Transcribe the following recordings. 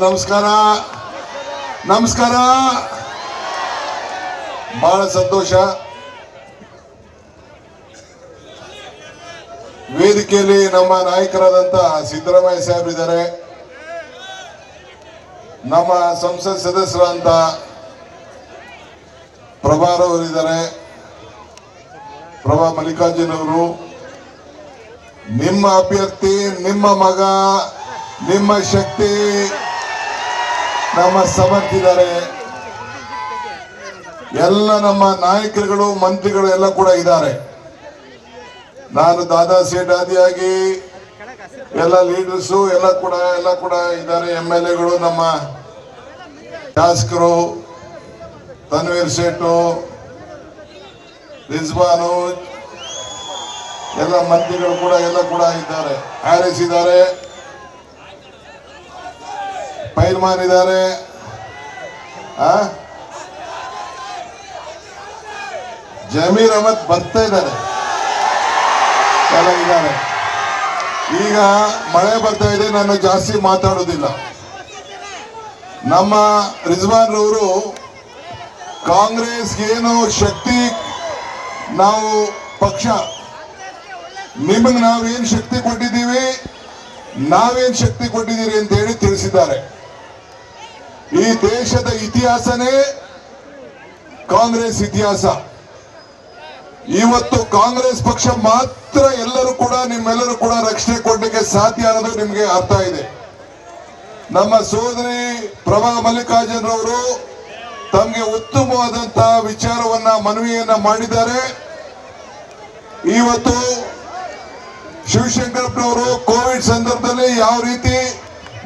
ನಮಸ್ಕಾರ. ನಮಸ್ಕಾರ. ಬಹಳ ಸಂತೋಷ. ವೇದಿಕೆಯಲ್ಲಿ ನಮ್ಮ ನಾಯಕರಾದಂತ ಸಿದ್ದರಾಮಯ್ಯ ಸಾಹೇಬರಿದ್ದಾರೆ, ನಮ್ಮ ಸಂಸತ್ ಸದಸ್ಯರಾದಂತ ಪ್ರಭಾರ್ ಅವರಿದ್ದಾರೆ, ಪ್ರಭಾ ಮಲ್ಲಿಕಾರ್ಜುನ್ ಅವರು, ನಿಮ್ಮ ಅಭ್ಯರ್ಥಿ, ನಿಮ್ಮ ಮಗ, ನಿಮ್ಮ ಶಕ್ತಿ, ನಮ್ಮ ಸಮರ್ಥಿದ್ದಾರೆ, ಎಲ್ಲ ನಮ್ಮ ನಾಯಕರುಗಳು, ಮಂತ್ರಿಗಳು ಎಲ್ಲ ಕೂಡ ಇದ್ದಾರೆ. ನಾನು ದಾದಾ ಸೇಠ್ ಆದಿಯಾಗಿ ಎಲ್ಲ ಲೀಡರ್ಸು ಎಲ್ಲ ಕೂಡ ಇದ್ದಾರೆ. MLAಗಳು, ನಮ್ಮ ಶಾಸಕರು, ತನ್ವೀರ್ ಸೇಠು, ರಿಜ್ವಾನು, ಎಲ್ಲ ಮಂತ್ರಿಗಳು ಎಲ್ಲ ಕೂಡ ಇದ್ದಾರೆ. ಹ್ಯಾರಿಸ್ ಇದ್ದಾರೆ, ಪೈಲ್ಮಾನ್ ಇದ್ದಾರೆ, ಜಮೀರ್ ಅಹಮದ್ ಬರ್ತಾ ಇದ್ದಾರೆ, ಎಲ್ಲ ಇದ್ದಾರೆ. ಈಗ ಮಳೆ ಬರ್ತಾ ಇದೆ, ನಾನು ಜಾಸ್ತಿ ಮಾತಾಡೋದಿಲ್ಲ. ನಮ್ಮ ರಿಜ್ವಾನ್ ರವರು ಕಾಂಗ್ರೆಸ್ಗೆ ಏನು ಶಕ್ತಿ, ನಾವು ಪಕ್ಷ ನಿಮಗೆ ನಾವೇನ್ ಶಕ್ತಿ ಕೊಟ್ಟಿದ್ದೀವಿ, ನಾವೇನ್ ಶಕ್ತಿ ಕೊಟ್ಟಿದ್ದೀರಿ ಅಂತ ಹೇಳಿ ತಿಳಿಸಿದ್ದಾರೆ. ಈ ದೇಶದ ಇತಿಹಾಸನೇ ಕಾಂಗ್ರೆಸ್ ಇತಿಹಾಸ. ಇವತ್ತು ಕಾಂಗ್ರೆಸ್ ಪಕ್ಷ ಮಾತ್ರ ಎಲ್ಲರೂ ಕೂಡ, ನಿಮ್ಮೆಲ್ಲರೂ ಕೂಡ ರಕ್ಷಣೆ ಕೊಡಲಿಕ್ಕೆ ಸಾಧ್ಯ ಅನ್ನೋದು ನಿಮಗೆ ಅರ್ಥ ಇದೆ. ನಮ್ಮ ಸೋದರಿ ಪ್ರಭಾ ಮಲ್ಲಿಕಾರ್ಜುನ್ ರವರು ತಮಗೆ ಉತ್ತಮವಾದಂತಹ ವಿಚಾರವನ್ನ, ಮನವಿಯನ್ನ ಮಾಡಿದ್ದಾರೆ. ಇವತ್ತು ಶಿವಶಂಕರಪ್ಪನವರು ಕೋವಿಡ್ ಸಂದರ್ಭದಲ್ಲಿ ಯಾವ ರೀತಿ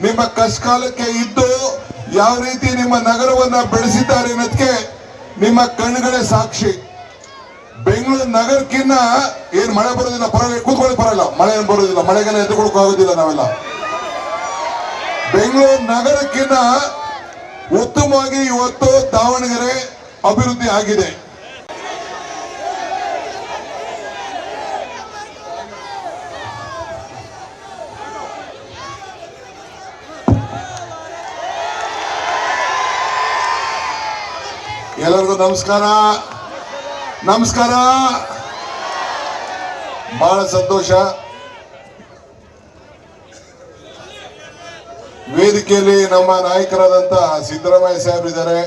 ನಿಮ್ಮ ಕಷ್ಟಕಾಲಕ್ಕೆ ಇದ್ದು ಯಾವ ರೀತಿ ನಿಮ್ಮ ನಗರವನ್ನ ಬೆಳೆಸಿದ್ದಾರೆ ಅನ್ನೋದಕ್ಕೆ ನಿಮ್ಮ ಕಣ್ಣುಗಳೇ ಸಾಕ್ಷಿ. ಬೆಂಗಳೂರು ನಗರಕ್ಕಿನ್ನ ಏನ್ ಮಳೆ ಬರೋದಿಲ್ಲ, ಪರವಾಗಿಲ್ಲ, ಕೂತ್ಕೊಳ್ಳಿ, ಪರವಾಗಿಲ್ಲ, ಮಳೆ ಏನು ಬರೋದಿಲ್ಲ, ಮಳೆಗೆಲ್ಲ ಎದ್ದುಕೊಳಕ್ ಆಗೋದಿಲ್ಲ ನಾವೆಲ್ಲ. ಬೆಂಗಳೂರು ನಗರಕ್ಕಿನ್ನ ಉತ್ತಮವಾಗಿ ಇವತ್ತು ದಾವಣಗೆರೆ ಅಭಿವೃದ್ಧಿ ಆಗಿದೆ. ಎಲ್ಲರಿಗೂ ನಮಸ್ಕಾರ. ನಮಸ್ಕಾರ. ಬಹಳ ಸಂತೋಷ. ವೇದಿಕೆಯಲ್ಲಿ ನಮ್ಮ ನಾಯಕರಾದಂತ ಸಿದ್ದರಾಮಯ್ಯ ಸಾಹೇಬರಿದ್ದಾರೆ,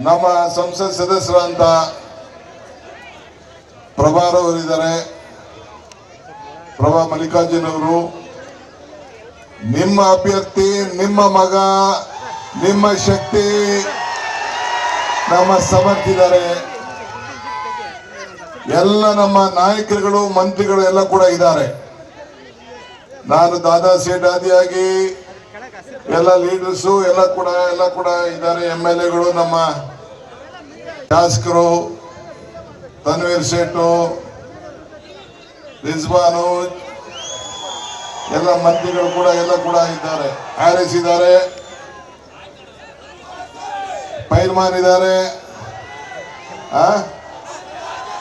ನಮ್ಮ ಸಂಸತ್ ಸದಸ್ಯರಾದಂತ ಪ್ರಭಾರ್ ಅವರಿದ್ದಾರೆ, ಪ್ರಭಾ ಮಲ್ಲಿಕಾರ್ಜುನ್ ಅವರು, ನಿಮ್ಮ ಅಭ್ಯರ್ಥಿ, ನಿಮ್ಮ ಮಗ, ನಿಮ್ಮ ಶಕ್ತಿ, ನಮ್ಮ ಸಮರ್ಥಿದ್ದಾರೆ, ಎಲ್ಲ ನಮ್ಮ ನಾಯಕರುಗಳು, ಮಂತ್ರಿಗಳು ಎಲ್ಲ ಕೂಡ ಇದ್ದಾರೆ. ನಾನು ದಾದಾ ಸೇಠ್ ಆದಿಯಾಗಿ ಎಲ್ಲ ಲೀಡರ್ಸು ಎಲ್ಲ ಕೂಡ ಇದ್ದಾರೆ. MLAಗಳು, ನಮ್ಮ ಶಾಸಕರು, ತನ್ವೀರ್ ಸೇಠು, ರಿಜ್ವಾನು, ಎಲ್ಲ ಮಂತ್ರಿಗಳು ಎಲ್ಲ ಕೂಡ ಇದ್ದಾರೆ. ಹ್ಯಾರಿಸ್ ಇದ್ದಾರೆ, ಪೈಲ್ಮಾನ್ ಇದ್ದಾರೆ,